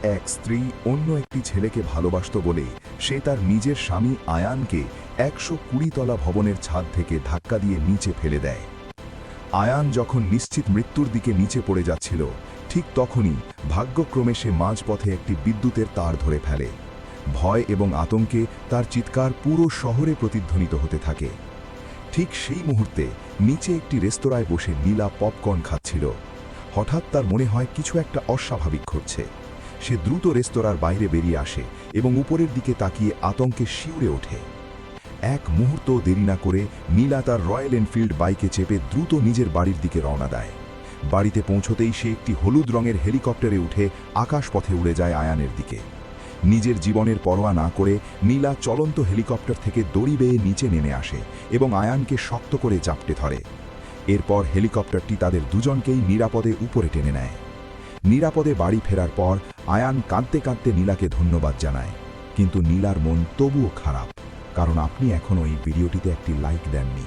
এক স্ত্রী অন্য একটি ছেলেকে ভালোবাসত বলে সে তার নিজের স্বামী আয়ানকে 120 তলা ভবনের ছাদ থেকে ধাক্কা দিয়ে নিচে ফেলে দেয়। আয়ান যখন নিশ্চিত মৃত্যুর দিকে নিচে পড়ে যাচ্ছিল, ঠিক তখনই ভাগ্যক্রমে সে মাঝপথে একটি বিদ্যুতের তার ধরে ফেলে। ভয় এবং আতঙ্কে তার চিৎকার পুরো শহরে প্রতিধ্বনিত হতে থাকে। ঠিক সেই মুহূর্তে নিচে একটি রেস্তোরাঁয় বসে নীলা পপকর্ন খাচ্ছিল। হঠাৎ তার মনে হয় কিছু একটা অস্বাভাবিক ঘটছে। সে দ্রুত রেস্তোরাঁর বাইরে বেরিয়ে আসে এবং উপরের দিকে তাকিয়ে আতঙ্কে শিউরে ওঠে। এক মুহূর্ত দেরি না করে নীলা তার রয়্যাল এনফিল্ড বাইকে চেপে দ্রুত নিজের বাড়ির দিকে রওনা দেয়। বাড়িতে পৌঁছতেই সে একটি হলুদ রঙের হেলিকপ্টারে উঠে আকাশপথে উড়ে যায় আয়ানের দিকে। নিজের জীবনের পরোয়া না করে নীলা চলন্ত হেলিকপ্টার থেকে দড়ি বেয়ে নিচে নেমে আসে এবং আয়ানকে শক্ত করে জাপটে ধরে। এরপর হেলিকপ্টারটি তাদের দুজনকেই নিরাপদে উপরে টেনে নেয়। নিরাপদে বাড়ি ফেরার পর আয়ান কাঁদতে কাঁদতে নীলাকে ধন্যবাদ জানায়। কিন্তু নীলার মন তবুও খারাপ, কারণ আপনি এখনও এই ভিডিওটিতে একটি লাইক দেননি।